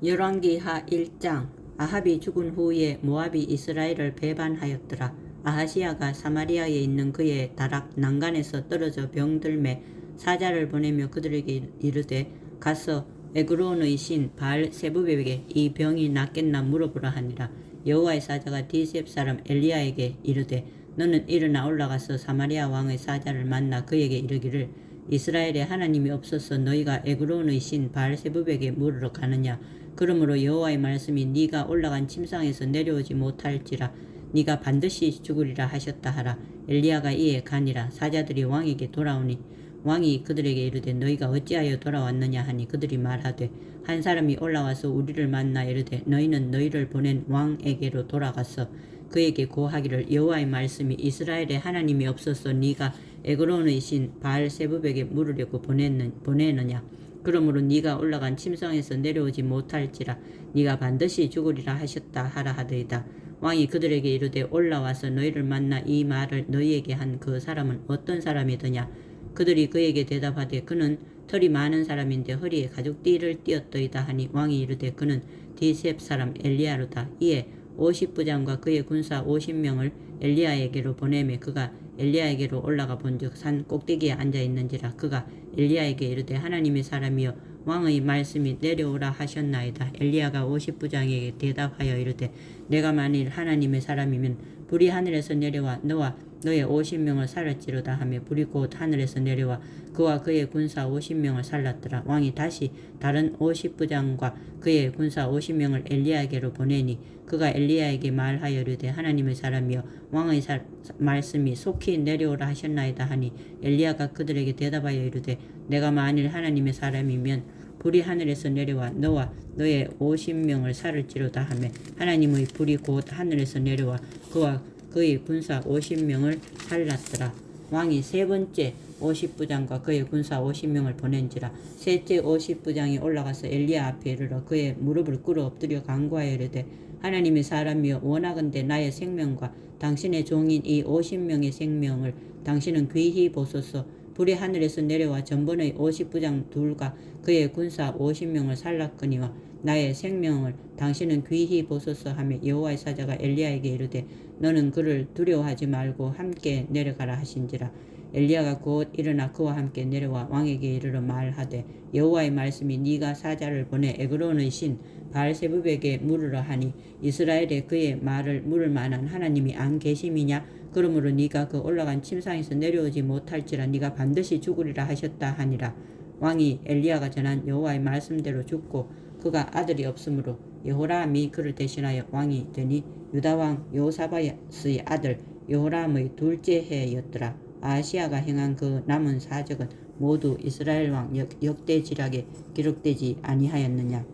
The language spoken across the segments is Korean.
열왕기하 1장. 아합이 죽은 후에 모압이 이스라엘을 배반하였더라. 아하시야가 사마리아에 있는 그의 다락 난간에서 떨어져 병들매 사자를 보내며 그들에게 이르되 가서 에그론의 신 바알 세부백에게 이 병이 낫겠나 물어보라 하니라. 여호와의 사자가 디셉 사람 엘리야에게 이르되 너는 일어나 올라가서 사마리아 왕의 사자를 만나 그에게 이르기를 이스라엘에 하나님이 없어서 너희가 에그론의 신 바알세부백에 물으러 가느냐. 그러므로 여호와의 말씀이 네가 올라간 침상에서 내려오지 못할지라 네가 반드시 죽으리라 하셨다 하라. 엘리야가 이에 가니라. 사자들이 왕에게 돌아오니 왕이 그들에게 이르되 너희가 어찌하여 돌아왔느냐 하니 그들이 말하되 한 사람이 올라와서 우리를 만나 이르되 너희는 너희를 보낸 왕에게로 돌아가서 그에게 고하기를 여호와의 말씀이 이스라엘에 하나님이 없어서 네가 에그론의 신 바알세부백에 물으려고 보내느냐. 그러므로 네가 올라간 침상에서 내려오지 못할지라 네가 반드시 죽으리라 하셨다 하라 하더이다. 왕이 그들에게 이르되 올라와서 너희를 만나 이 말을 너희에게 한 그 사람은 어떤 사람이더냐. 그들이 그에게 대답하되 그는 털이 많은 사람인데 허리에 가죽띠를 띠었더이다 하니 왕이 이르되 그는 디셉 사람 엘리야로다. 이에 50부장과 그의 군사 50명을 엘리야에게로 보내매 그가 엘리야에게로 올라가 본즉 산 꼭대기에 앉아 있는지라. 그가 엘리야에게 이르되 하나님의 사람이여 왕의 말씀이 내려오라 하셨나이다. 엘리야가 50부장에게 대답하여 이르되 내가 만일 하나님의 사람이면 불이 하늘에서 내려와 너와 너의 50명을 살랐지로다 하며 불이 곧 하늘에서 내려와 그와 그의 군사 50명을 살랐더라. 왕이 다시 다른 50부장과 그의 군사 50명을 엘리야에게로 보내니 그가 엘리야에게 말하여 이르되 하나님의 사람이여 왕의 말씀이 속히 내려오라 하셨나이다 하니 엘리야가 그들에게 대답하여 이르되 내가 만일 하나님의 사람이면 불이 하늘에서 내려와 너와 너의 50명을 살을지로다 하며 하나님의 불이 곧 하늘에서 내려와 그와 그의 군사 50명을 살랐더라. 왕이 세 번째 50부장과 그의 군사 50명을 보낸지라. 셋째 50부장이 올라가서 엘리야 앞에 이르러 그의 무릎을 꿇어 엎드려 간구하여 이르되 하나님의 사람이여 원하건대 나의 생명과 당신의 종인 이 50명의 생명을 당신은 귀히 보소서. 불이 하늘에서 내려와 전번의 50부장 둘과 그의 군사 50명을 살랐거니와 나의 생명을 당신은 귀히 보소서 하며 여호와의 사자가 엘리야에게 이르되 너는 그를 두려워하지 말고 함께 내려가라 하신지라. 엘리야가 곧 일어나 그와 함께 내려와 왕에게 이르러 말하되 여호와의 말씀이 네가 사자를 보내 에그론의 신 바알세부백에 물으러 하니 이스라엘에 그의 말을 물을 만한 하나님이 안 계심이냐. 그러므로 네가 그 올라간 침상에서 내려오지 못할지라 네가 반드시 죽으리라 하셨다 하니라. 왕이 엘리야가 전한 여호와의 말씀대로 죽고 그가 아들이 없으므로 여호람이 그를 대신하여 왕이 되니 유다왕 여호사밧의 아들 여호람의 둘째 해였더라. 아하시야가 행한 그 남은 사적은 모두 이스라엘 왕 역대지략에 기록되지 아니하였느냐.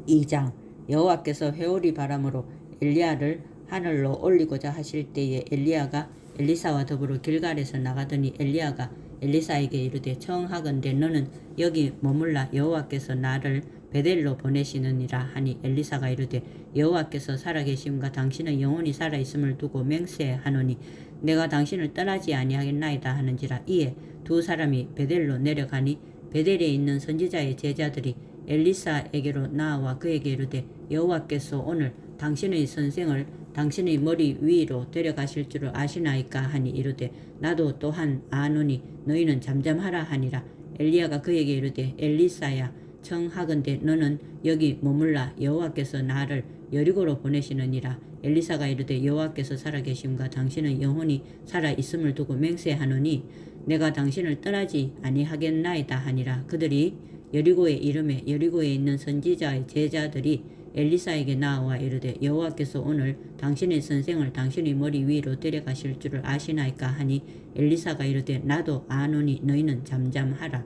2장. 여호와께서 회오리 바람으로 엘리야를 하늘로 올리고자 하실 때에 엘리야가 엘리사와 더불어 길갈에서 나가더니 엘리야가 엘리사에게 이르되 청하건대 너는 여기 머물라 여호와께서 나를 베델로 보내시느니라 하니 엘리사가 이르되 여호와께서 살아계심과 당신의 영혼이 살아있음을 두고 맹세하노니 내가 당신을 떠나지 아니하겠나이다 하는지라. 이에 두 사람이 베델로 내려가니 베델에 있는 선지자의 제자들이 엘리사에게로 나와 그에게 이르되 여호와께서 오늘 당신의 선생을 당신의 머리 위로 데려가실 줄을 아시나이까 하니 이르되 나도 또한 아노니 너희는 잠잠하라 하니라. 엘리야가 그에게 이르되 엘리사야 청하건대 너는 여기 머물라 여호와께서 나를 여리고로 보내시느니라. 엘리사가 이르되 여호와께서 살아계심과 당신의 영혼이 살아있음을 두고 맹세하노니 내가 당신을 떠나지 아니하겠나이다 하니라. 그들이 여리고에 이르매 여리고에 있는 선지자의 제자들이 엘리사에게 나와 이르되 여호와께서 오늘 당신의 선생을 당신의 머리 위로 데려가실 줄을 아시나이까 하니 엘리사가 이르되 나도 아노니 너희는 잠잠하라.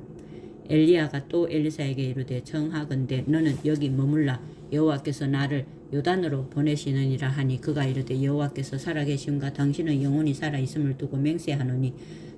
엘리야가 또 엘리사에게 이르되 청하건대 너는 여기 머물라 여호와께서 나를 요단으로 보내시느니라 하니 그가 이르되 여호와께서 살아계심과 당신의 영혼이 살아있음을 두고 맹세하노니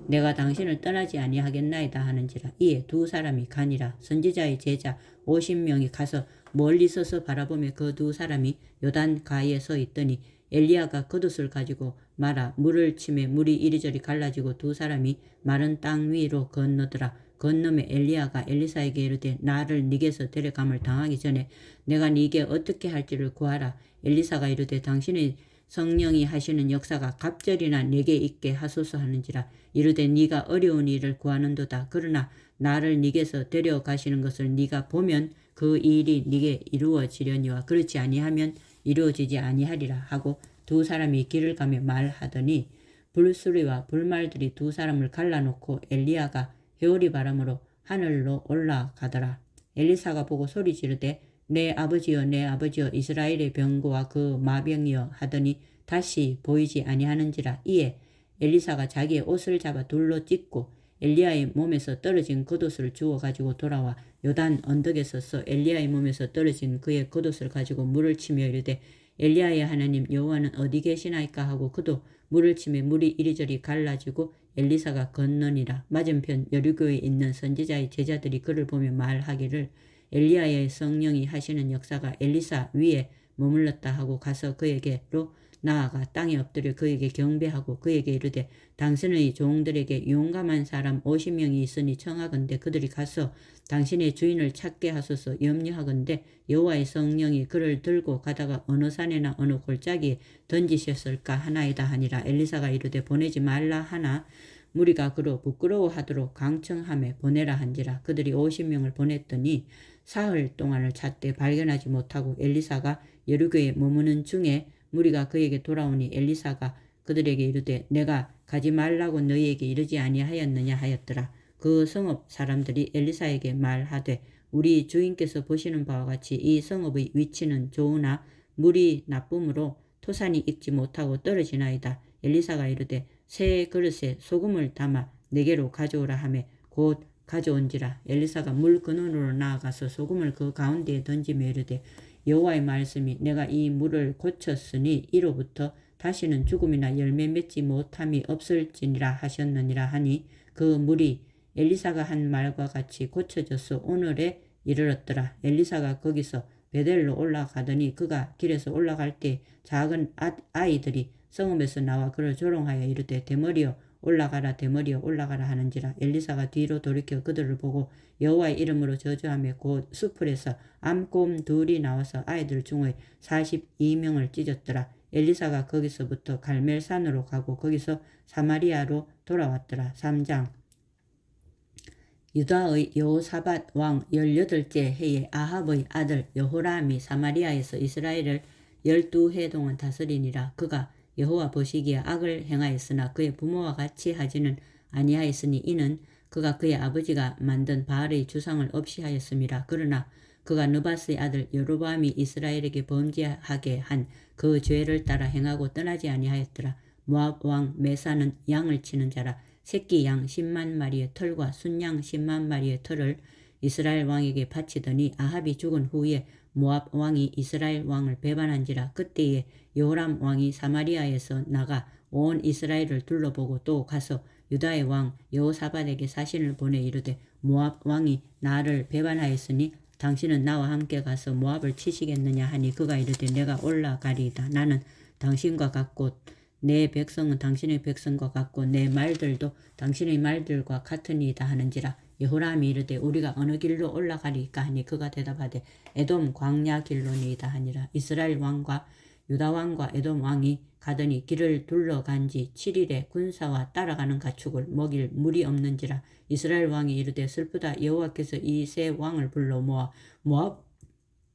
내가 당신을 떠나지 아니하겠나이다 하는지라. 이에 두 사람이 가니라. 선지자의 제자 50명이 가서 멀리 서서 바라보며 그 두 사람이 요단 가에 서 있더니 엘리야가 겉옷을 가지고 말아 물을 치매 물이 이리저리 갈라지고 두 사람이 마른 땅 위로 건너더라. 건너매 엘리야가 엘리사에게 이르되 나를 네게서 데려감을 당하기 전에 내가 네게 어떻게 할지를 구하라. 엘리사가 이르되 당신의 성령이 하시는 역사가 갑절이나 내게 있게 하소서 하는지라. 이르되 네가 어려운 일을 구하는도다. 그러나 나를 네게서 데려가시는 것을 네가 보면 그 일이 네게 이루어지려니와 그렇지 아니하면 이루어지지 아니하리라 하고 두 사람이 길을 가며 말하더니 불수리와 불말들이 두 사람을 갈라놓고 엘리야가 회오리 바람으로 하늘로 올라가더라. 엘리사가 보고 소리 지르되 내 아버지여 내 아버지여 이스라엘의 병거와 그 마병이여 하더니 다시 보이지 아니하는지라. 이에 엘리사가 자기의 옷을 잡아 돌로 찢고 엘리야의 몸에서 떨어진 겉옷을 주워 가지고 돌아와 요단 언덕에 서서 엘리야의 몸에서 떨어진 그의 겉옷을 가지고 물을 치며 이르되 엘리야의 하나님 여호와는 어디 계시나이까 하고 그도 물을 치며 물이 이리저리 갈라지고 엘리사가 건너니라. 맞은편 여리고에 있는 선지자의 제자들이 그를 보며 말하기를 엘리야의 성령이 하시는 역사가 엘리사 위에 머물렀다 하고 가서 그에게로 나아가 땅에 엎드려 그에게 경배하고 그에게 이르되 당신의 종들에게 용감한 사람 50명이 있으니 청하건대 그들이 가서 당신의 주인을 찾게 하소서. 염려하건대 여호와의 성령이 그를 들고 가다가 어느 산에나 어느 골짜기에 던지셨을까 하나이다 하니라. 엘리사가 이르되 보내지 말라 하나 무리가 그로 부끄러워하도록 강청함에 보내라 한지라. 그들이 50명을 보냈더니 사흘 동안을 찾되 발견하지 못하고 엘리사가 여리고에 머무는 중에 무리가 그에게 돌아오니 엘리사가 그들에게 이르되 내가 가지 말라고 너희에게 이르지 아니하였느냐 하였더라. 그 성읍 사람들이 엘리사에게 말하되 우리 주인께서 보시는 바와 같이 이 성읍의 위치는 좋으나 물이 나쁨으로 토산이 익지 못하고 떨어지나이다. 엘리사가 이르되 새 그릇에 소금을 담아 내게로 가져오라 하매 곧 가져온지라. 엘리사가 물 근원으로 나아가서 소금을 그 가운데에 던지며 이르되 여호와의 말씀이 내가 이 물을 고쳤으니 이로부터 다시는 죽음이나 열매 맺지 못함이 없을지니라 하셨느니라 하니 그 물이 엘리사가 한 말과 같이 고쳐져서 오늘에 이르렀더라. 엘리사가 거기서 베델로 올라가더니 그가 길에서 올라갈 때 작은 아이들이 성읍에서 나와 그를 조롱하여 이르되 대머리여 올라가라 대머리여 올라가라 하는지라. 엘리사가 뒤로 돌이켜 그들을 보고 여호와의 이름으로 저주하며 곧 수풀에서 암곰 둘이 나와서 아이들 중의 42명을 찢었더라. 엘리사가 거기서부터 갈멜산으로 가고 거기서 사마리아로 돌아왔더라. 3장. 유다의 여호사밧 왕 18째 해에 아합의 아들 여호람이 사마리아에서 이스라엘을 12해 동안 다스리니라. 그가 여호와 보시기에 악을 행하였으나 그의 부모와 같이 하지는 아니하였으니 이는 그가 그의 아버지가 만든 바알의 주상을 없이 하였음이라. 그러나 그가 느바스의 아들 여로보암이 이스라엘에게 범죄하게 한 그 죄를 따라 행하고 떠나지 아니하였더라. 모압 왕 메사는 양을 치는 자라. 새끼 양 10만 마리의 털과 순양 10만 마리의 털을 이스라엘 왕에게 바치더니 아합이 죽은 후에 모압 왕이 이스라엘 왕을 배반한지라. 그때에 여호람 왕이 사마리아에서 나가 온 이스라엘을 둘러보고 또 가서 유다의 왕 여호사밧에게 사신을 보내 이르되 모압 왕이 나를 배반하였으니 당신은 나와 함께 가서 모압을 치시겠느냐 하니 그가 이르되 내가 올라가리이다. 나는 당신과 같고 내 백성은 당신의 백성과 같고 내 말들도 당신의 말들과 같으니이다 하는지라. 여호람이 이르되 우리가 어느 길로 올라가리까 하니 그가 대답하되 에돔 광야 길로니이다 하니라. 이스라엘 왕과 유다 왕과 에돔 왕이 가더니 길을 둘러간 지 7일에 군사와 따라가는 가축을 먹일 물이 없는지라. 이스라엘 왕이 이르되 슬프다. 여호와께서 이 세 왕을 불러 모아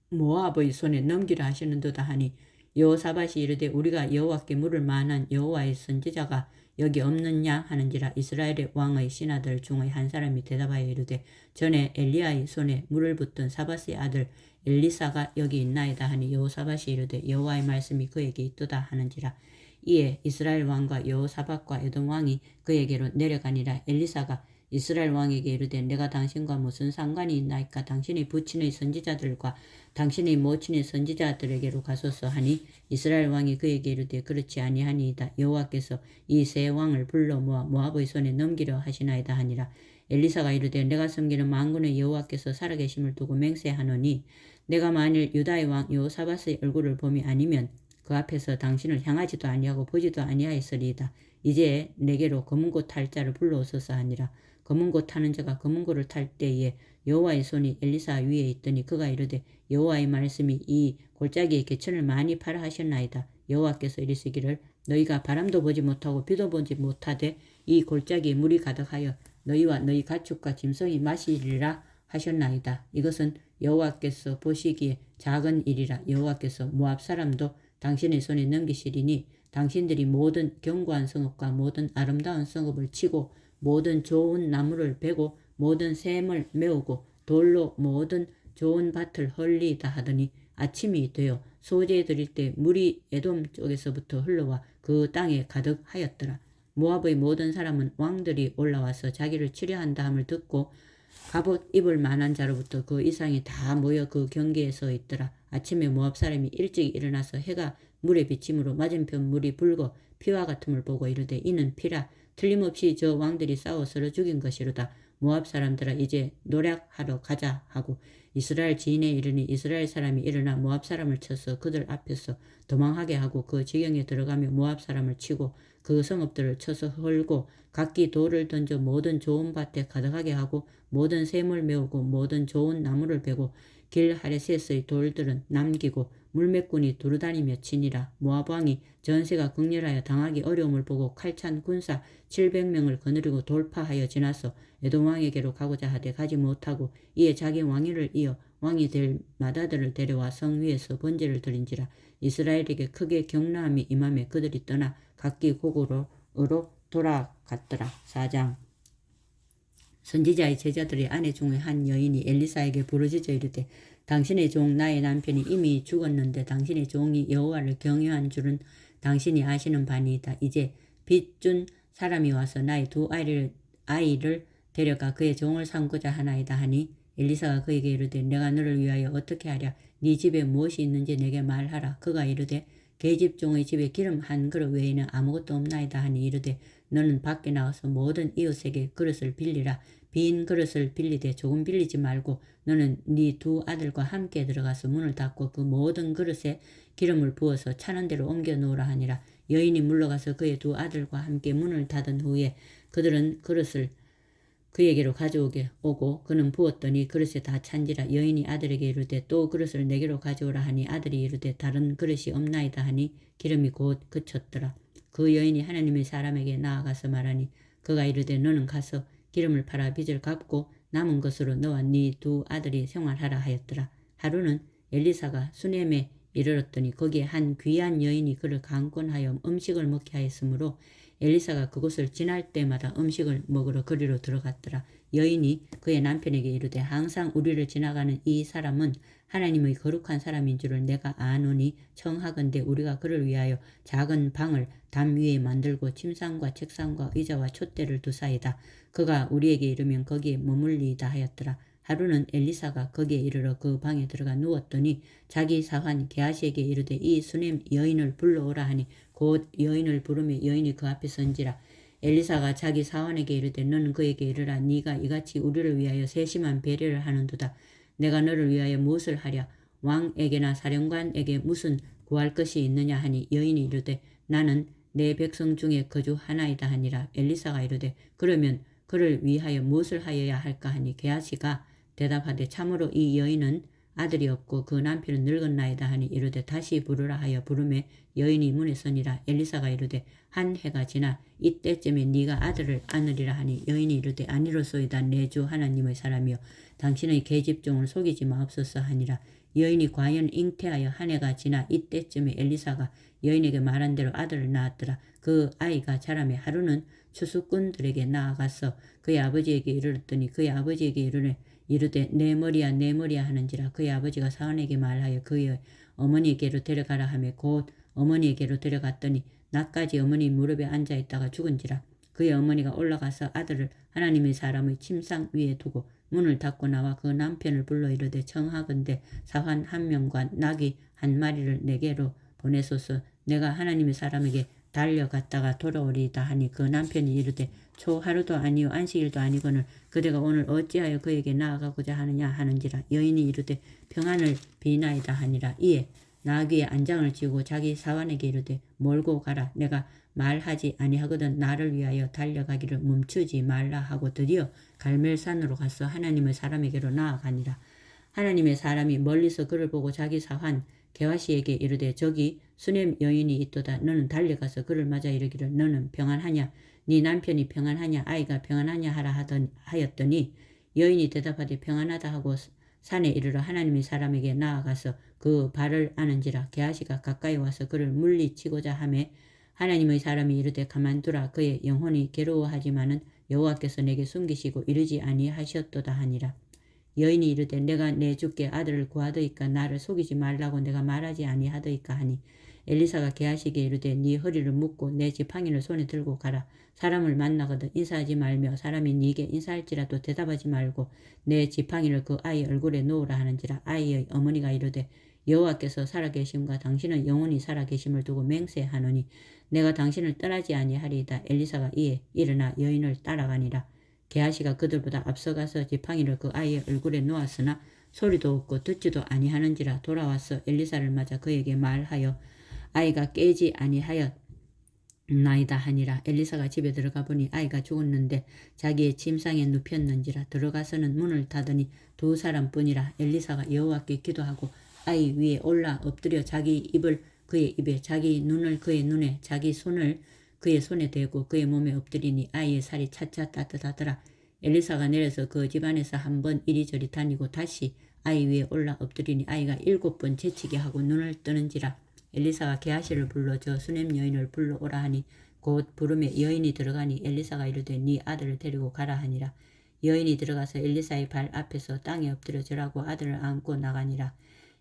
모압의 손에 넘기라 하시는도다 하니 여호사밧이 이르되 우리가 여호와께 물을 만한 여호와의 선지자가 여기 없느냐 하는지라. 이스라엘의 왕의 신하들 중의 한 사람이 대답하여 이르되 전에 엘리야의 손에 물을 붓던 사밧의 아들 엘리사가 여기 있나이다 하니 여호사밧이 이르되 여호와의 말씀이 그에게 있도다 하는지라. 이에 이스라엘 왕과 여호사밧과 에돔 왕이 그에게로 내려가니라. 엘리사가 이스라엘 왕에게 이르되 내가 당신과 무슨 상관이 있나이까. 당신의 부친의 선지자들과 당신의 모친의 선지자들에게로 가소서 하니 이스라엘 왕이 그에게 이르되 그렇지 아니하니이다. 여호와께서 이 세 왕을 불러 모아 모압의 손에 넘기려 하시나이다 하니라. 엘리사가 이르되 내가 섬기는 만군의 여호와께서 살아계심을 두고 맹세하노니 내가 만일 유다의 왕 여호사밧의 얼굴을 봄이 아니면 그 앞에서 당신을 향하지도 아니하고 보지도 아니하였으리이다. 이제 내게로 검은고 탈 자를 불러오소서 하니라. 검은고 타는 자가 검은고를 탈 때에 여호와의 손이 엘리사 위에 있더니 그가 이르되 여호와의 말씀이 이 골짜기에 개천을 많이 파라 하셨나이다. 여호와께서 이르시기를 너희가 바람도 보지 못하고 비도 보지 못하되 이 골짜기에 물이 가득하여 너희와 너희 가축과 짐승이 마시리라 하셨나이다. 이것은 여호와께서 보시기에 작은 일이라. 여호와께서 모압 사람도 당신의 손에 넘기시리니 당신들이 모든 견고한 성읍과 모든 아름다운 성읍을 치고 모든 좋은 나무를 베고 모든 샘을 메우고 돌로 모든 좋은 밭을 헐리다 하더니 아침이 되어 소재 드릴 때 물이 에돔 쪽에서부터 흘러와 그 땅에 가득하였더라. 모압의 모든 사람은 왕들이 올라와서 자기를 치려한다 함을 듣고 갑옷 입을 만한 자로부터 그 이상이 다 모여 그 경계에 서 있더라. 아침에 모압 사람이 일찍 일어나서 해가 물에 비침으로 맞은편 물이 붉어 피와 같음을 보고 이르되 이는 피라. 틀림없이 저 왕들이 싸워 서로 죽인 것이로다. 모압 사람들아 이제 노략하러 가자 하고 이스라엘 지인에 이르니 이스라엘 사람이 일어나 모압 사람을 쳐서 그들 앞에서 도망하게 하고 그 지경에 들어가며 모압 사람을 치고 그 성읍들을 쳐서 헐고 각기 돌을 던져 모든 좋은 밭에 가득하게 하고 모든 샘을 메우고 모든 좋은 나무를 베고 길 하레셋의 돌들은 남기고 물매꾼이 두루다니며 치니라. 모압 왕이 전세가 극렬하여 당하기 어려움을 보고 칼찬 군사 700명을 거느리고 돌파하여 지나서 에돔 왕에게로 가고자 하되 가지 못하고 이에 자기 왕위를 이어 왕이 될 마다들을 데려와 성 위에서 번제를 드린지라. 이스라엘에게 크게 경나함이 임하며 그들이 떠나 각기 고국으로 돌아갔더라. 4장. 선지자의 제자들의 아내 중에 한 여인이 엘리사에게 부르짖어 이르되 당신의 종 나의 남편이 이미 죽었는데 당신의 종이 여호와를 경외한 줄은 당신이 아시는 바니이다. 이제 빚 준 사람이 와서 나의 두 아이를 데려가 그의 종을 삼고자 하나이다 하니 엘리사가 그에게 이르되 내가 너를 위하여 어떻게 하랴. 네 집에 무엇이 있는지 내게 말하라. 그가 이르되 계집종의 집에 기름 한 그릇 외에는 아무것도 없나이다 하니 이르되 너는 밖에 나와서 모든 이웃에게 그릇을 빌리라. 빈 그릇을 빌리되 조금 빌리지 말고 너는 네 두 아들과 함께 들어가서 문을 닫고 그 모든 그릇에 기름을 부어서 차는 대로 옮겨 놓으라 하니라. 여인이 물러가서 그의 두 아들과 함께 문을 닫은 후에 그들은 그릇을 그에게로 가져오게 오고 그는 부었더니 그릇에 다 찬지라. 여인이 아들에게 이르되 또 그릇을 내게로 가져오라 하니 아들이 이르되 다른 그릇이 없나이다 하니 기름이 곧 그쳤더라. 그 여인이 하나님의 사람에게 나아가서 말하니 그가 이르되 너는 가서 기름을 팔아 빚을 갚고 남은 것으로 너와 네 두 아들이 생활하라 하였더라. 하루는 엘리사가 수넴에 이르렀더니 거기에 한 귀한 여인이 그를 강권하여 음식을 먹게 하였으므로 엘리사가 그곳을 지날 때마다 음식을 먹으러 거리로 들어갔더라. 여인이 그의 남편에게 이르되 항상 우리를 지나가는 이 사람은 하나님의 거룩한 사람인 줄을 내가 아노니 청하건대 우리가 그를 위하여 작은 방을 담 위에 만들고 침상과 책상과 의자와 촛대를 두사이다. 그가 우리에게 이르면 거기에 머물리이다 하였더라. 하루는 엘리사가 거기에 이르러 그 방에 들어가 누웠더니 자기 사환 게하시에게 이르되 이 수넴 여인을 불러오라 하니 곧 여인을 부르며 여인이 그 앞에 선지라. 엘리사가 자기 사환에게 이르되 너는 그에게 이르라. 네가 이같이 우리를 위하여 세심한 배려를 하는도다. 내가 너를 위하여 무엇을 하랴. 왕에게나 사령관에게 무슨 구할 것이 있느냐 하니 여인이 이르되 나는 내 백성 중에 거주하나이다 하니라. 엘리사가 이르되 그러면 그를 위하여 무엇을 하여야 할까 하니 게하시가 대답하되 참으로 이 여인은 아들이 없고 그 남편은 늙었나이다 하니 이르되 다시 부르라 하여 부르매 여인이 문에 서니라. 엘리사가 이르되 한 해가 지나 이때쯤에 네가 아들을 안으리라 하니 여인이 이르되 아니로소이다. 내 주 하나님의 사람이여 당신의 계집종을 속이지 마옵소서 하니라. 여인이 과연 잉태하여 한 해가 지나 이때쯤에 엘리사가 여인에게 말한 대로 아들을 낳았더라. 그 아이가 자라매 하루는 추수꾼들에게 나아가서 그의 아버지에게 이르렀더니 그의 아버지에게 이르되 내 머리야 내 머리야 하는지라. 그의 아버지가 사원에게 말하여 그의 어머니에게로 데려가라 하며 곧 어머니에게로 데려갔더니 낮까지 어머니 무릎에 앉아있다가 죽은지라. 그의 어머니가 올라가서 아들을 하나님의 사람의 침상 위에 두고 문을 닫고 나와 그 남편을 불러 이르되 청하건대 사환 한 명과 나귀 한 마리를 내게로 보내소서. 내가 하나님의 사람에게 달려갔다가 돌아오리이다 하니 그 남편이 이르되 초 하루도 아니요 안식일도 아니거늘 그대가 오늘 어찌하여 그에게 나아가고자 하느냐 하는지라. 여인이 이르되 평안을 비나이다 하니라. 이에 나귀에 안장을 쥐고 자기 사환에게 이르되 몰고 가라. 내가 말하지 아니하거든 나를 위하여 달려가기를 멈추지 말라 하고 드디어 갈멜산으로 가서 하나님의 사람에게로 나아가니라. 하나님의 사람이 멀리서 그를 보고 자기 사환 게하시에게 이르되 저기 수넴 여인이 있도다. 너는 달려가서 그를 맞아 이르기를 너는 평안하냐? 네 남편이 평안하냐? 아이가 평안하냐? 하라 하였더니 여인이 대답하되 평안하다 하고 산에 이르러 하나님의 사람에게 나아가서 그 발을 아는지라. 게하시가 가까이 와서 그를 물리치고자 하매 하나님의 사람이 이르되 가만두라. 그의 영혼이 괴로워하지만은 여호와께서 내게 숨기시고 이르지 아니하셨도다 하니라. 여인이 이르되 내가 내 주께 아들을 구하더이까 나를 속이지 말라고 내가 말하지 아니하더이까 하니 엘리사가 게하시게 이르되 네 허리를 묶고 내 지팡이를 손에 들고 가라. 사람을 만나거든 인사하지 말며 사람이 네게 인사할지라도 대답하지 말고 내 지팡이를 그 아이 얼굴에 놓으라 하는지라. 아이의 어머니가 이르되 여호와께서 살아계심과 당신은 영원히 살아계심을 두고 맹세하노니 내가 당신을 떠나지 아니하리이다. 엘리사가 이에 일어나 여인을 따라가니라. 게하시가 그들보다 앞서가서 지팡이를 그 아이의 얼굴에 놓았으나 소리도 없고 듣지도 아니하는지라. 돌아와서 엘리사를 맞아 그에게 말하여 아이가 깨지 아니하였나이다 하니라. 엘리사가 집에 들어가 보니 아이가 죽었는데 자기의 침상에 눕혔는지라. 들어가서는 문을 닫으니 두 사람뿐이라. 엘리사가 여호와께 기도하고 아이 위에 올라 엎드려 자기 입을 그의 입에 자기 눈을 그의 눈에 자기 손을 그의 손에 대고 그의 몸에 엎드리니 아이의 살이 차차 따뜻하더라. 엘리사가 내려서 그 집안에서 한 번 이리저리 다니고 다시 아이 위에 올라 엎드리니 아이가 7번 재치게 하고 눈을 뜨는지라. 엘리사가 게하시를 불러 저 수넴 여인을 불러오라 하니 곧 부름에 여인이 들어가니 엘리사가 이르되 네 아들을 데리고 가라 하니라. 여인이 들어가서 엘리사의 발 앞에서 땅에 엎드려 절하고 아들을 안고 나가니라.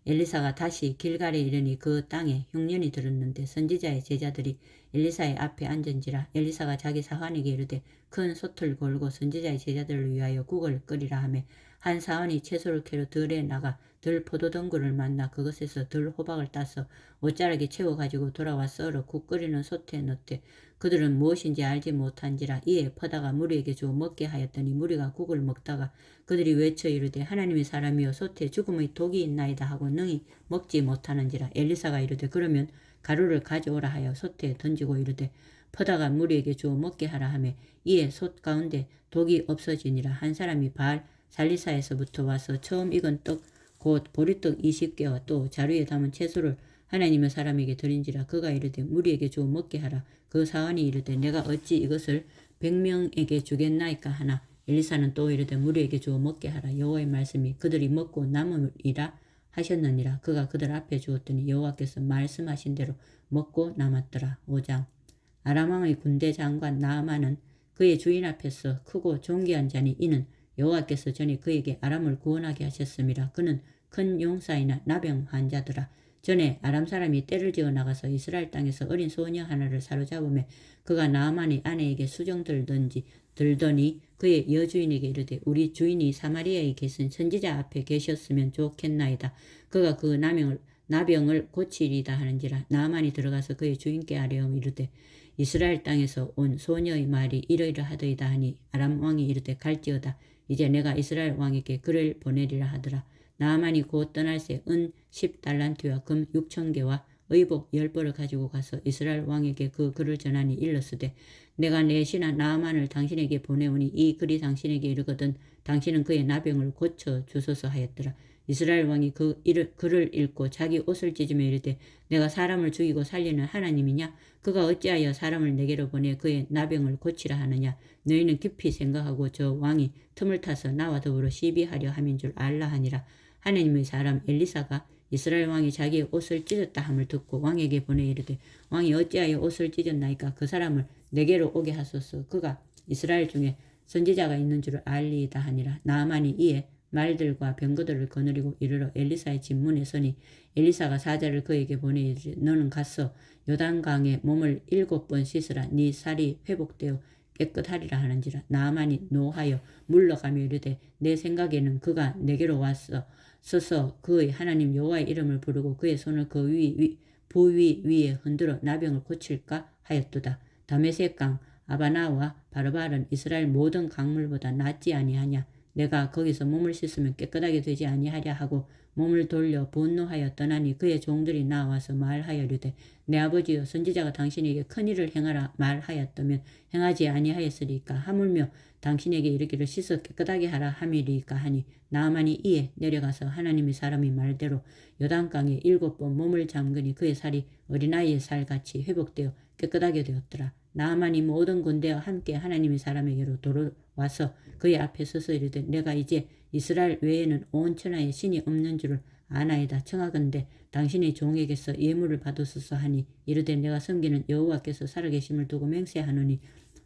엘리사가 다시 길갈에 이르니 그 땅에 흉년이 들었는데 선지자의 제자들이 엘리사의 앞에 앉은지라. 엘리사가 자기 사환에게 이르되 큰 솥을 걸고 선지자의 제자들을 위하여 국을 끓이라 하매 한 사환이 채소를 캐러 들에 나가 들 포도덩굴을 만나 그것에서 들 호박을 따서 옷자락에 채워가지고 돌아와 썰어 국 끓이는 솥에 넣되 그들은 무엇인지 알지 못한지라. 이에 퍼다가 무리에게 주어 먹게 하였더니 무리가 국을 먹다가 그들이 외쳐 이르되 하나님의 사람이여 솥에 죽음의 독이 있나이다 하고 능히 먹지 못하는지라. 엘리사가 이르되 그러면 가루를 가져오라 하여 솥에 던지고 이르되 퍼다가 무리에게 주어 먹게 하라 하매 이에 솥 가운데 독이 없어지니라. 한 사람이 바알 살리사에서부터 와서 처음 익은 떡 곧 보리떡 20개와 또 자루에 담은 채소를 하나님의 사람에게 드린지라. 그가 이르되 무리에게 주어 먹게 하라. 그 사환이 이르되 내가 어찌 이것을 100명에게 주겠나이까 하나 엘리사는 또 이르되 무리에게 주어 먹게 하라. 여호와의 말씀이 그들이 먹고 남으리라 하셨느니라. 그가 그들 앞에 주었더니 여호와께서 말씀하신 대로 먹고 남았더라. 5장 아람왕의 군대 장관 나아만은 그의 주인 앞에서 크고 존귀한 자니 이는 여호와께서 전에 그에게 아람을 구원하게 하셨음이라. 그는 큰 용사이나 나병 환자더라. 전에 아람 사람이 떼를 지어 나가서 이스라엘 땅에서 어린 소녀 하나를 사로잡으며 그가 나아만의 아내에게 수정 들더니 그의 여주인에게 이르되 우리 주인이 사마리아에 계신 선지자 앞에 계셨으면 좋겠나이다. 그가 그 나병을 고치리다 하는지라. 나아만이 들어가서 그의 주인께 아뢰어 이르되 이스라엘 땅에서 온 소녀의 말이 이러이러하더이다 하니 아람 왕이 이르되 갈지어다. 이제 내가 이스라엘 왕에게 글을 보내리라 하더라. 나아만이 곧 떠날 새 은 10달란트와 금 6,000개와 의복 10벌을 가지고 가서 이스라엘 왕에게 그 글을 전하니 일렀으되 내가 내 신하 나아만을 당신에게 보내오니 이 글이 당신에게 이르거든 당신은 그의 나병을 고쳐 주소서 하였더라. 이스라엘 왕이 그 글을 읽고 자기 옷을 찢으며 이르되 내가 사람을 죽이고 살리는 하나님이냐? 그가 어찌하여 사람을 내게로 보내 그의 나병을 고치라 하느냐? 너희는 깊이 생각하고 저 왕이 틈을 타서 나와 더불어 시비하려 함인 줄 알라 하니라. 하나님의 사람 엘리사가 이스라엘 왕이 자기의 옷을 찢었다 함을 듣고 왕에게 보내 이르되 왕이 어찌하여 옷을 찢었나이까? 그 사람을 내게로 오게 하소서. 그가 이스라엘 중에 선지자가 있는 줄을 알리이다 하니라. 나아만이 이에 말들과 병거들을 거느리고 이르러 엘리사의 집 문에 서니 엘리사가 사자를 그에게 보내 이르되 너는 가서 요단강에 몸을 7번 씻으라. 네 살이 회복되어 깨끗하리라 하는지라. 나아만이 노하여 물러가며 이르되 내 생각에는 그가 내게로 와서 서서 그의 하나님 여호와의 이름을 부르고 그의 손을 그 부위 위에 흔들어 나병을 고칠까 하였도다. 다메섹강 아바나와 바르발은 이스라엘 모든 강물보다 낫지 아니하냐? 내가 거기서 몸을 씻으면 깨끗하게 되지 아니하랴 하고 몸을 돌려 분노하여 떠나니 그의 종들이 나와서 말하여류되 내 아버지여 선지자가 당신에게 큰 일을 행하라 말하였다면 행하지 아니하였으리까 하물며 당신에게 이르기를 씻어 깨끗하게 하라 함이리까 하니 나아만이 이에 내려가서 하나님의 사람이 말대로 요단강에 7번 몸을 잠그니 그의 살이 어린아이의 살같이 회복되어 깨끗하게 되었더라. 나아만이 모든 군대와 함께 하나님의 사람에게로 돌아와서 그의 앞에 서서 이르되 내가 이제 이스라엘 외에는 온 천하에 신이 없는 줄을 아나이다. 청하건대 당신의 종에게서 예물을 받으소서 하니 이르되 내가 섬기는 여호와께서 살아계심을 두고 맹세하노니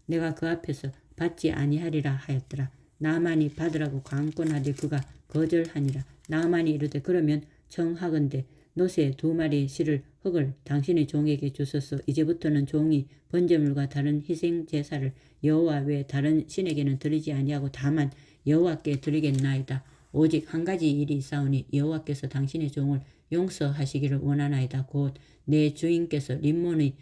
내가 그 앞에서 받지 아니하리라 하였더라. 나아만이 받으라고 강권하되 그가 거절하니라. 나아만이 이르되 그러면 청하건대 노새 2마리의 실을 흙을 당신의 종에게 주소서. 이제부터는 종이 번제물과 다른 희생 제사를 여호와 외 다른 신에게는 드리지 아니하고 다만 여호와께 드리겠나이다. 오직 한 가지 일이 있사오니 여호와께서 당신의 종을 용서하시기를 원하나이다. 곧 내 주인께서 림몬의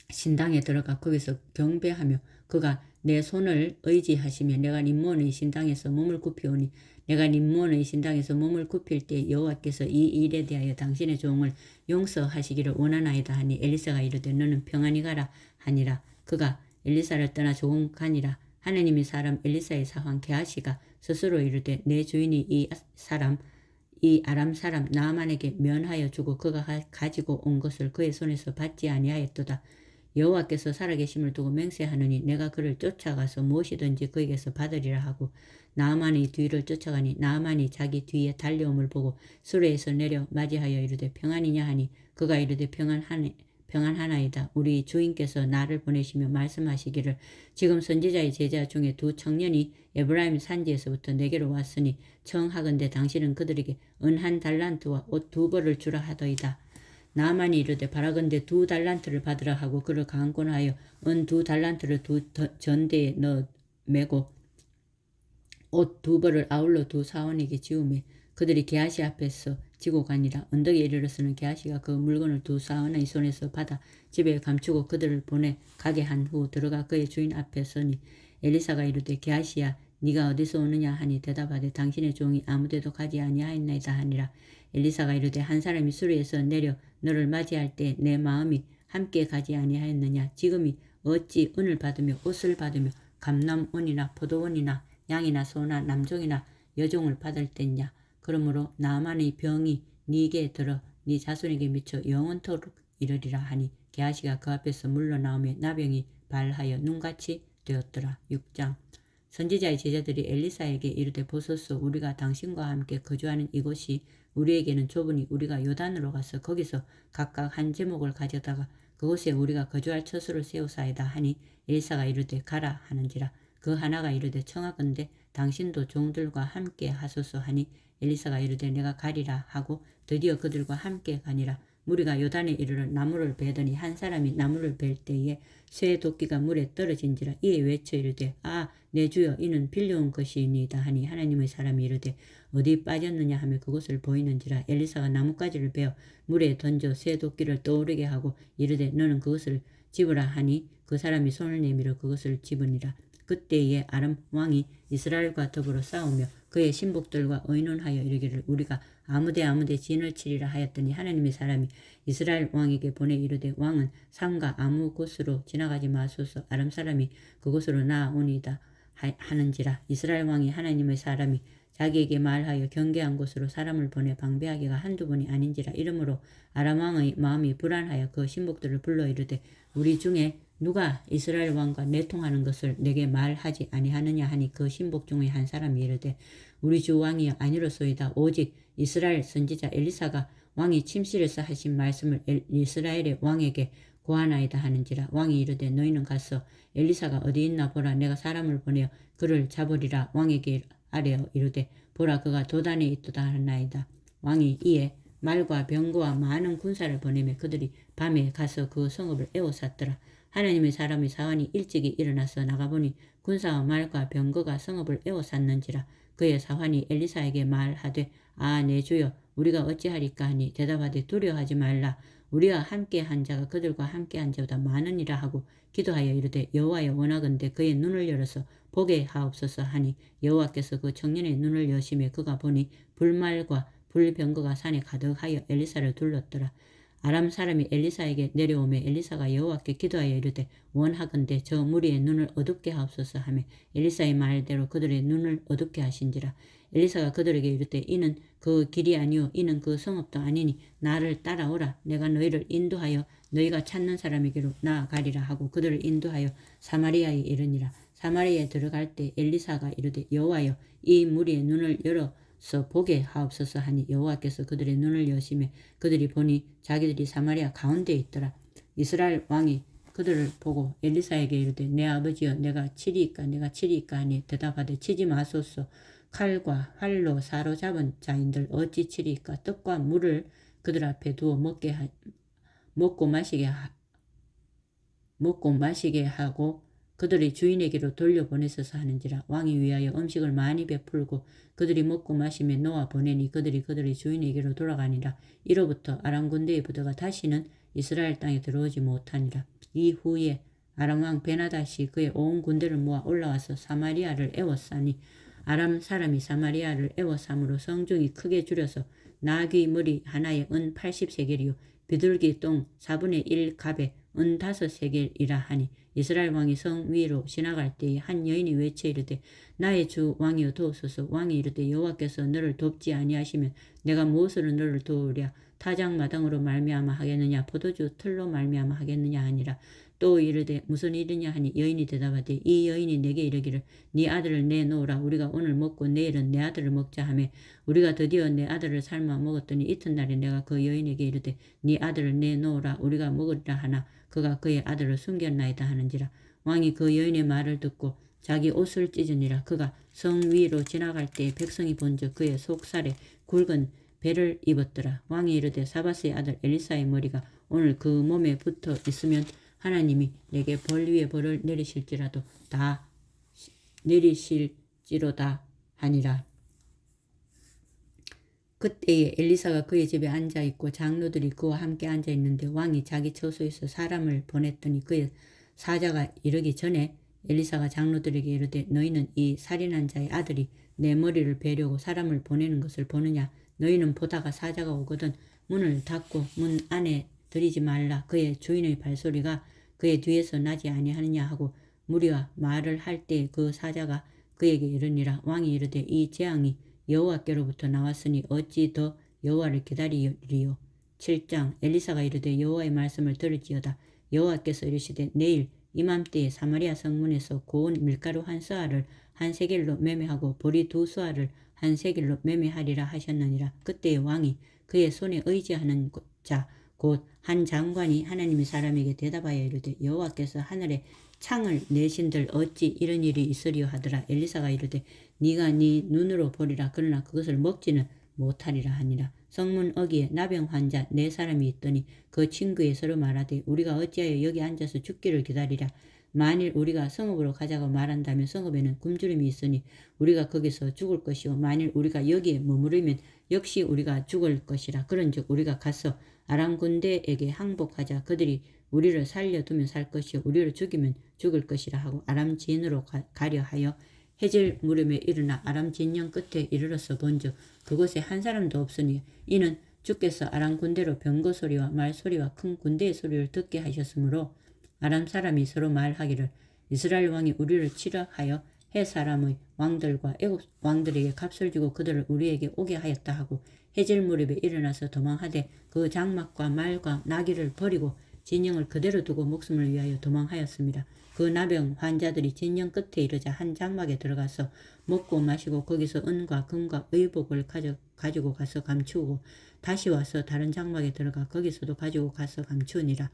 신당에 들어가 거기서 경배하며 그가 내 손을 의지하시며 내가 림몬의 신당에서 몸을 굽히오니 내가 림몬의 신당에서 몸을 굽힐 때 여호와께서 이 일에 대하여 당신의 종을 용서하시기를 원하나이다 하니 엘리사가 이르되 너는 평안히 가라 하니라. 그가 엘리사를 떠나 조금 가니라. 하나님의 사람 엘리사의 사환 게하시가 스스로 이르되 내 주인이 이 아람 사람 나아만에게 면하여 주고 그가 가지고 온 것을 그의 손에서 받지 아니하였도다. 여호와께서 살아계심을 두고 맹세하느니 내가 그를 쫓아가서 무엇이든지 그에게서 받으리라 하고 나아만의 뒤를 쫓아가니 나아만이 자기 뒤에 달려옴을 보고 수레에서 내려 맞이하여 이르되 평안이냐 하니 그가 이르되 평안하나이다. 우리 주인께서 나를 보내시며 말씀하시기를 지금 선지자의 제자 중에 2 청년이 에브라임 산지에서부터 내게로 왔으니 청하건대 당신은 그들에게 은 1달란트와 옷 2벌을 주라 하더이다. 나아만이 이르되 바라건대 2 달란트를 받으라 하고 그를 강권하여 은 2 달란트를 2 전대에 넣어 매고 옷 2벌을 아울러 2 사원에게 지우매 그들이 게하시 앞에서 지고 가니라. 언덕에 이르러서는 게하시가 그 물건을 2 사원의 손에서 받아 집에 감추고 그들을 보내 가게 한 후 들어가 그의 주인 앞에 서니 엘리사가 이르되 게하시야 네가 어디서 오느냐 하니 대답하되 당신의 종이 아무데도 가지 아니하였나이다 하니라. 엘리사가 이르되 한 사람이 수레에서 내려 너를 맞이할 때 내 마음이 함께 가지 아니하였느냐. 지금이 어찌 은을 받으며 옷을 받으며 감람원이나 포도원이나 양이나 소나 남종이나 여종을 받을 때냐. 그러므로 나아만의 병이 네게 들어 네 자손에게 미쳐 영원토록 이르리라 하니 게하시가 그 앞에서 물러나오며 나병이 발하여 눈같이 되었더라. 6장 선지자의 제자들이 엘리사에게 이르되 보소서 우리가 당신과 함께 거주하는 이곳이 우리에게는 좁으니 우리가 요단으로 가서 거기서 각각 한 제목을 가져다가 그곳에 우리가 거주할 처소를 세우사이다 하니 엘리사가 이르되 가라 하는지라. 그 하나가 이르되 청하건대 당신도 종들과 함께 하소서 하니 엘리사가 이르되 내가 가리라 하고 드디어 그들과 함께 가니라. 무리가 요단에 이르러 나무를 베더니 한 사람이 나무를 벨 때에 쇠 도끼가 물에 떨어진지라. 이에 외쳐 이르되 내 주여 이는 빌려온 것이니이다 하니 하나님의 사람이 이르되 어디 빠졌느냐 하며 그곳을 보이는지라. 엘리사가 나뭇가지를 베어 물에 던져 쇠 도끼를 떠오르게 하고 이르되 너는 그것을 집으라 하니 그 사람이 손을 내밀어 그것을 집으니라. 그때에 아람 왕이 이스라엘과 더불어 싸우며 그의 신복들과 의논하여 이르기를 우리가 아무데 진을 치리라 하였더니 하나님의 사람이 이스라엘 왕에게 보내 이르되 왕은 산과 아무 곳으로 지나가지 마소서. 아람 사람이 그곳으로 나아오니이다 하는지라. 이스라엘 왕이 하나님의 사람이 자기에게 말하여 경계한 곳으로 사람을 보내 방배하기가 한두 번이 아닌지라. 이러므로 아람 왕의 마음이 불안하여 그 신복들을 불러 이르되 우리 중에 누가 이스라엘 왕과 내통하는 것을 내게 말하지 아니하느냐 하니 그 신복 중에 한 사람이 이르되 우리 주 왕이여 아니로소이다. 오직 이스라엘 선지자 엘리사가 왕이 침실에서 하신 말씀을 이스라엘의 왕에게 고하나이다 하는지라. 왕이 이르되 너희는 가서 엘리사가 어디 있나 보라. 내가 사람을 보내어 그를 잡으리라. 왕에게 아뢰어 이르되 보라 그가 도단에 있도다 하나이다. 왕이 이에 말과 병거와 많은 군사를 보내며 그들이 밤에 가서 그 성읍을 에워쌌더라. 하나님의 사람의 사환이 일찍이 일어나서 나가보니 군사와 말과 병거가 성읍을 에워쌌는지라. 그의 사환이 엘리사에게 말하되 내 주여 우리가 어찌하리까 하니 대답하되 두려워하지 말라. 우리와 함께한 자가 그들과 함께한 자보다 많으니라 하고 기도하여 이르되 여호와여 원하건대 그의 눈을 열어서 보게 하옵소서 하니 여호와께서 그 청년의 눈을 여심해 그가 보니 불말과 불병거가 산에 가득하여 엘리사를 둘렀더라. 아람 사람이 엘리사에게 내려오매 엘리사가 여호와께 기도하여 이르되 원하건대 저 무리의 눈을 어둡게 하옵소서 하며 엘리사의 말대로 그들의 눈을 어둡게 하신지라. 엘리사가 그들에게 이르되 이는 그 길이 아니요 이는 그 성읍도 아니니 나를 따라오라. 내가 너희를 인도하여 너희가 찾는 사람에게로 나아가리라 하고 그들을 인도하여 사마리아에 이르니라. 사마리아에 들어갈 때 엘리사가 이르되 여호와여 이 무리의 눈을 열어서 보게 하옵소서 하니 여호와께서 그들의 눈을 여시매 그들이 보니 자기들이 사마리아 가운데에 있더라. 이스라엘 왕이 그들을 보고 엘리사에게 이르되 내 아버지여 내가 치리이까 하니 대답하되 치지 마소서. 칼과 활로 사로잡은 자인들 어찌 치리이까. 떡과 물을 그들 앞에 두어 먹고 마시게 하고 그들의 주인에게로 돌려보내서서 하는지라. 왕이 위하여 음식을 많이 베풀고 그들이 먹고 마시며 놓아 보내니 그들이 그들의 주인에게로 돌아가니라. 이로부터 아람 군대의 부대가 다시는 이스라엘 땅에 들어오지 못하니라. 이후에 아람 왕 베나다시 그의 온 군대를 모아 올라와서 사마리아를 에워싸니 아람 사람이 사마리아를 에워싸므로 성중이 크게 줄여서 나귀 머리 하나에 은 80세겔이요 비둘기 똥 4분의 1 갑에 은 5세겔이라 하니 이스라엘 왕이 성 위로 지나갈 때에 한 여인이 외쳐 이르되 나의 주 왕이여 도우소서. 왕이 이르되 여호와께서 너를 돕지 아니하시면 내가 무엇으로 너를 도우랴. 타작마당으로 말미암아 하겠느냐 포도주 틀로 말미암아 하겠느냐 하니라. 또 이르되 무슨 일이냐 하니 여인이 대답하되 이 여인이 내게 이르기를 네 아들을 내놓으라. 우리가 오늘 먹고 내일은 내 아들을 먹자 하며 우리가 드디어 내 아들을 삶아 먹었더니 이튿날에 내가 그 여인에게 이르되 네 아들을 내놓으라. 우리가 먹으리라 하나 그가 그의 아들을 숨겼나이다 하는지라. 왕이 그 여인의 말을 듣고 자기 옷을 찢으니라. 그가 성 위로 지나갈 때에 백성이 본즉 그의 속살에 굵은 배를 입었더라. 왕이 이르되 사바스의 아들 엘리사의 머리가 오늘 그 몸에 붙어 있으면 하나님이 내게 벌 위에 벌을 내리실지로다 하니라. 그때에 엘리사가 그의 집에 앉아있고 장로들이 그와 함께 앉아있는데 왕이 자기 처소에서 사람을 보냈더니 그의 사자가 이르기 전에 엘리사가 장로들에게 이르되 너희는 이 살인한 자의 아들이 내 머리를 베려고 사람을 보내는 것을 보느냐. 너희는 보다가 사자가 오거든 문을 닫고 문 안에 들이지 말라. 그의 주인의 발소리가 그의 뒤에서 나지 아니하느냐 하고 무리와 말을 할 때 그 사자가 그에게 이르니라. 왕이 이르되 이 재앙이 여호와께로부터 나왔으니 어찌 더 여호와를 기다리리요. 7장 엘리사가 이르되 여호와의 말씀을 들을지어다. 여호와께서 이르시되 내일 이맘때에 사마리아 성문에서 고운 밀가루 한 서알을 한 세겔로 매매하고 보리 2서알을 한 세겔로 매매하리라 하셨느니라. 그때의 왕이 그의 손에 의지하는 자 곧 한 장관이 하나님의 사람에게 대답하여 이르되 여호와께서 하늘에 창을 내신들 어찌 이런 일이 있으리요 하더라. 엘리사가 이르되 네가 네 눈으로 보리라. 그러나 그것을 먹지는 못하리라 하니라. 성문 어귀에 나병 환자 4사람이 있더니 그 친구에 서로 말하되 우리가 어찌하여 여기 앉아서 죽기를 기다리랴. 만일 우리가 성읍으로 가자고 말한다면 성읍에는 굶주림이 있으니 우리가 거기서 죽을 것이요 만일 우리가 여기에 머무르면 역시 우리가 죽을 것이라. 그런즉 우리가 가서 아람 군대에게 항복하자. 그들이 우리를 살려두면 살 것이요 우리를 죽이면 죽을 것이라 하고 아람 진으로 가려 하여 해질 무렵에 일어나 아람 진영 끝에 이르러서 본즉 그곳에 한 사람도 없으니 이는 주께서 아람 군대로 병거 소리와 말 소리와 큰 군대의 소리를 듣게 하셨으므로 아람 사람이 서로 말하기를 이스라엘 왕이 우리를 치려 하여 해 사람의 왕들과 애굽 왕들에게 값을 주고 그들을 우리에게 오게 하였다 하고 해질 무렵에 일어나서 도망하되 그 장막과 말과 나귀를 버리고 진영을 그대로 두고 목숨을 위하여 도망하였습니다. 그 나병 환자들이 진영 끝에 이르자 한 장막에 들어가서 먹고 마시고 거기서 은과 금과 의복을 가지고 가서 감추고 다시 와서 다른 장막에 들어가 거기서도 가지고 가서 감추니라.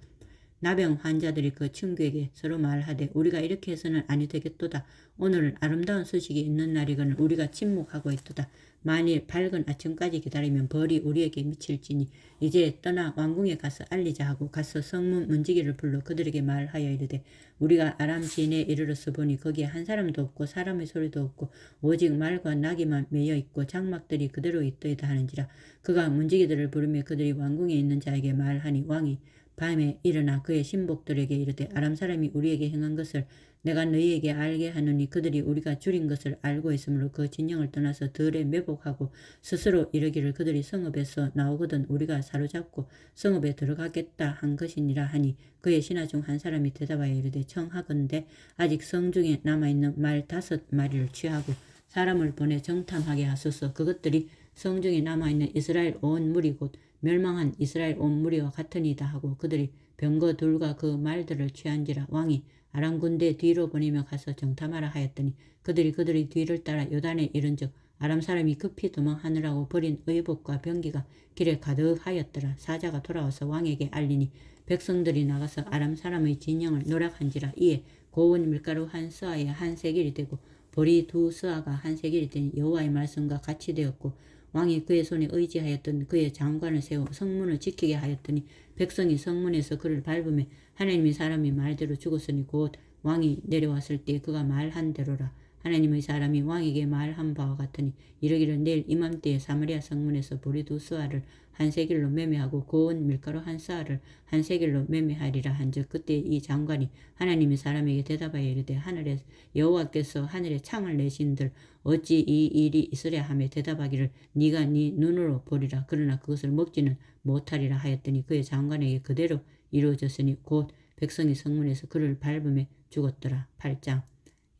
나병 환자들이 그 친구에게 서로 말하되 우리가 이렇게 해서는 아니 되겠도다. 오늘은 아름다운 소식이 있는 날이거늘 우리가 침묵하고 있도다. 만일 밝은 아침까지 기다리면 벌이 우리에게 미칠지니 이제 떠나 왕궁에 가서 알리자 하고 가서 성문 문지기를 불러 그들에게 말하여 이르되 우리가 아람 시내에 이르러서 보니 거기에 한 사람도 없고 사람의 소리도 없고 오직 말과 나귀만 매여 있고 장막들이 그대로 있더이다 하는지라. 그가 문지기들을 부르며 그들이 왕궁에 있는 자에게 말하니 왕이 밤에 일어나 그의 신복들에게 이르되 아람 사람이 우리에게 행한 것을 내가 너희에게 알게 하노니 그들이 우리가 줄인 것을 알고 있으므로 그 진영을 떠나서 들에 매복하고 스스로 이르기를 그들이 성읍에서 나오거든 우리가 사로잡고 성읍에 들어가겠다 한 것이니라 하니 그의 신하 중 한 사람이 대답하여 이르되 청하건대 아직 성중에 남아있는 말 5마리를 취하고 사람을 보내 정탐하게 하소서. 그것들이 성중에 남아있는 이스라엘 온 무리 곧 멸망한 이스라엘 온 무리와 같으니이다 하고 그들이 병거 둘과 그 말들을 취한지라. 왕이 아람 군대 뒤로 보내며 가서 정탐하라 하였더니 그들이 뒤를 따라 요단에 이른즉 아람 사람이 급히 도망하느라고 버린 의복과 병기가 길에 가득하였더라. 사자가 돌아와서 왕에게 알리니 백성들이 나가서 아람 사람의 진영을 노략한지라. 이에 고운 밀가루 한 스아에 한 세겔이 되고 보리 2스아가 한 세겔이 되니 여호와의 말씀과 같이 되었고 왕이 그의 손에 의지하였던 그의 장관을 세워 성문을 지키게 하였더니 백성이 성문에서 그를 밟으며 하나님의 사람이 말대로 죽었으니 곧 왕이 내려왔을 때 그가 말한 대로라. 하나님의 사람이 왕에게 말한 바와 같으니 이르기를 내일 이맘때에 사마리아 성문에서 보리 2스아를 한 세겔로 매매하고 고운 밀가루 한 스아를 한 세겔로 매매하리라 한즉 그때 이 장관이 하나님의 사람에게 대답하여 이르되 하늘에 여호와께서 하늘에 창을 내신들 어찌 이 일이 있으랴 하며 대답하기를 네가 네 눈으로 보리라. 그러나 그것을 먹지는 못하리라 하였더니 그의 장관에게 그대로 이루어졌으니 곧 백성이 성문에서 그를 밟으며 죽었더라. 8장.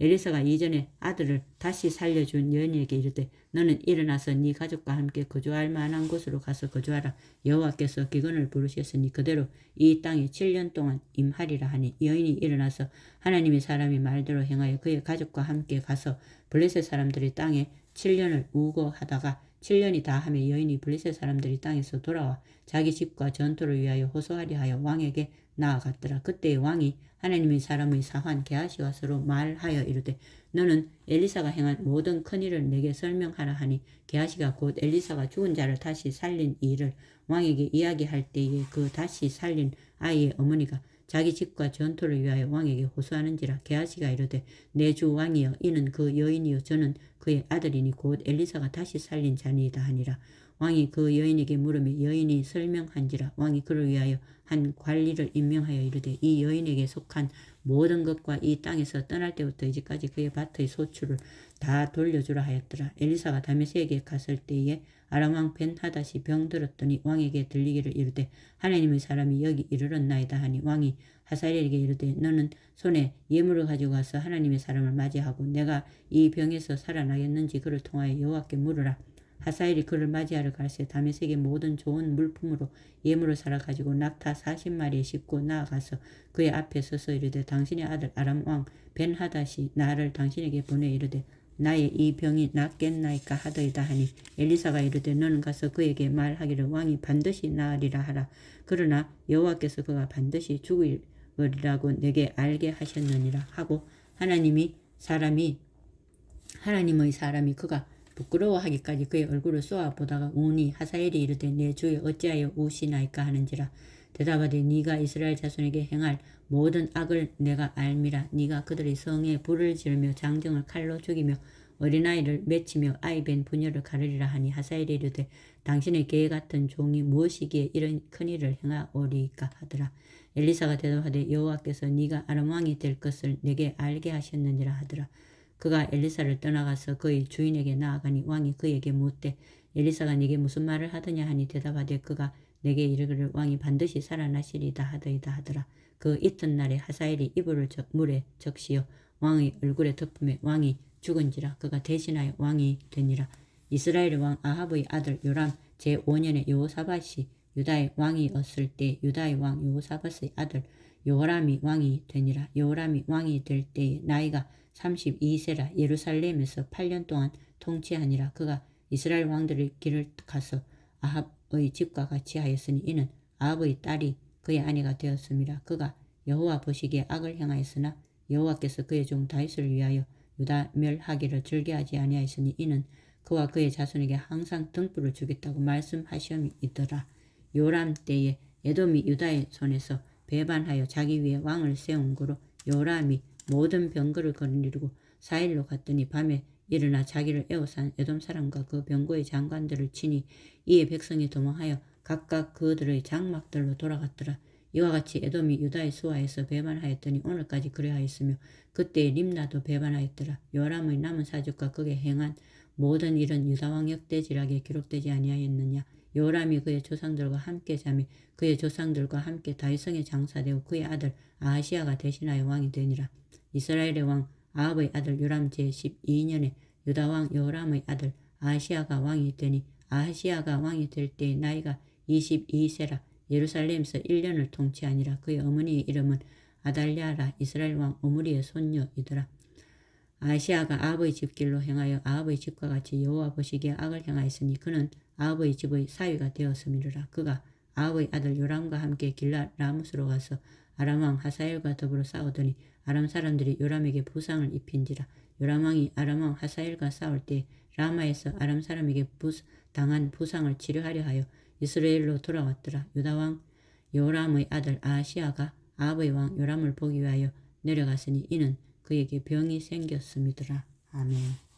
엘리사가 이전에 아들을 다시 살려준 여인에게 이르되 너는 일어나서 네 가족과 함께 거주할 만한 곳으로 가서 거주하라. 여호와께서 기근을 부르셨으니 그대로 이 땅에 7년 동안 임하리라 하니 여인이 일어나서 하나님의 사람이 말대로 행하여 그의 가족과 함께 가서 블레셋 사람들이 땅에 7년을 우거하다가 7년이 다하며 여인이 블레셋 사람들이 땅에서 돌아와 자기 집과 전투를 위하여 호소하려 하여 왕에게 나아갔더라. 그때 왕이 하나님의 사람의 사환 게하시와 서로 말하여 이르되 너는 엘리사가 행한 모든 큰일을 내게 설명하라 하니 게하시가 곧 엘리사가 죽은 자를 다시 살린 일을 왕에게 이야기할 때에 그 다시 살린 아이의 어머니가 자기 집과 전투를 위하여 왕에게 호소하는지라. 게하시가 이르되 내 주 왕이여 이는 그 여인이요 저는 그의 아들이니 곧 엘리사가 다시 살린 자니이다 하니라. 왕이 그 여인에게 물으며 여인이 설명한지라. 왕이 그를 위하여 한 관리를 임명하여 이르되 이 여인에게 속한 모든 것과 이 땅에서 떠날 때부터 이제까지 그의 밭의 소출을 다 돌려주라 하였더라. 엘리사가 다메섹에 갔을 때에 아람 왕 벤하닷이 병들었더니 왕에게 들리기를 이르되 하나님의 사람이 여기 이르렀나이다 하니 왕이 하사엘에게 이르되 너는 손에 예물을 가지고 가서 하나님의 사람을 맞이하고 내가 이 병에서 살아나겠는지 그를 통하여 여호와께 물으라. 하사엘이 그를 맞이하러 갈새 다메섹의 모든 좋은 물품으로 예물을 사러 가지고 낙타 40마리에 싣고 나아가서 그의 앞에 서서 이르되 당신의 아들 아람 왕 벤하닷이 나를 당신에게 보내 이르되 나의 이 병이 낫겠나이까 하더이다 하니 엘리사가 이르되 너는 가서 그에게 말하기를 왕이 반드시 나으리라 하라. 그러나 여호와께서 그가 반드시 죽으리라고 내게 알게 하셨느니라 하고 하나님의 사람이 그가 부끄러워하기까지 그의 얼굴을 쏘아보다가 우니 하사엘이 이르되 내 주여 어찌하여 우시나이까 하는지라. 대답하되 네가 이스라엘 자손에게 행할 모든 악을 내가 알미라. 네가 그들의 성에 불을 지르며 장정을 칼로 죽이며 어린아이를 맺히며 아이벤 부녀를 가르리라 하니 하사엘이 이르되 당신의 개 같은 종이 무엇이기에 이런 큰일을 행하오리까 하더라. 엘리사가 대답하되 여호와께서 네가 아람 왕이 될 것을 내게 알게 하셨느니라 하더라. 그가 엘리사를 떠나가서 그의 주인에게 나아가니 왕이 그에게 묻되 엘리사가 네게 무슨 말을 하더냐 하니 대답하되 그가 내게 이르기를 왕이 반드시 살아나시리다 하더이다 하더라. 그 이튿날에 하사엘이 이불을 물에 적시어 왕의 얼굴에 덮으며 왕이 죽은지라. 그가 대신하여 왕이 되니라. 이스라엘의 왕 아합의 아들 요람 제5년에 여호사밧이 유다의 왕이었을 때 유다의 왕 여호사밧의 아들 요람이 왕이 되니라. 요람이 왕이 될 때에 나이가 32세라. 예루살렘에서 8년 동안 통치하니라. 그가 이스라엘 왕들의 길을 가서 아합의 집과 같이 하였으니 이는 아합의 딸이 그의 아내가 되었음이라. 그가 여호와 보시기에 악을 행하였으나 여호와께서 그의 종 다윗을 위하여 유다 멸하기를 즐겨하지 아니하였으니 이는 그와 그의 자손에게 항상 등불을 주겠다고 말씀하시옵이더라. 요람 때에 에돔이 유다의 손에서 배반하여 자기 위에 왕을 세운 거로 요람이 모든 병거를 거느리고 사일로 갔더니 밤에 일어나 자기를 에워싼 에돔 사람과 그 병거의 장관들을 치니 이에 백성이 도망하여 각각 그들의 장막들로 돌아갔더라. 이와 같이 에돔이 유다의 수하에서 배반하였더니 오늘까지 그래하였으며 그때의 림나도 배반하였더라. 요람의 남은 사적과 그게 행한 모든 일은 유다왕 역대지락에 기록되지 아니하였느냐. 요람이 그의 조상들과 함께 자매 그의 조상들과 함께 다윗성에 장사되고 그의 아들 아하시아가 대신하여 왕이 되니라. 이스라엘의 왕 아합의 아들 요람 제12년에 유다왕 여호람의 아들 아하시아가 왕이 되니 아하시아가 왕이 될 때의 나이가 22세라. 예루살렘에서 1년을 통치하니라. 그의 어머니의 이름은 아달랴라. 이스라엘 왕 오므리의 손녀이더라. 아하시아가 아합의 집길로 행하여 아합의 집과 같이 여호와 보시기에 악을 행하였으니 그는 아합의 집의 사위가 되었음이라. 그가 아합의 아들 요람과 함께 길라 라무스로 가서 아람 왕 하사엘과 더불어 싸우더니 아람 사람들이 요람에게 부상을 입힌지라. 요람 왕이 아람 왕 하사엘과 싸울 때 라마에서 아람 사람에게 당한 부상을 치료하려 하여 이스라엘로 돌아왔더라. 유다 왕 요람의 아들 아하시아가 아합의 왕 요람을 보기 위하여 내려갔으니 이는 그에게 병이 생겼음이더라. 아멘.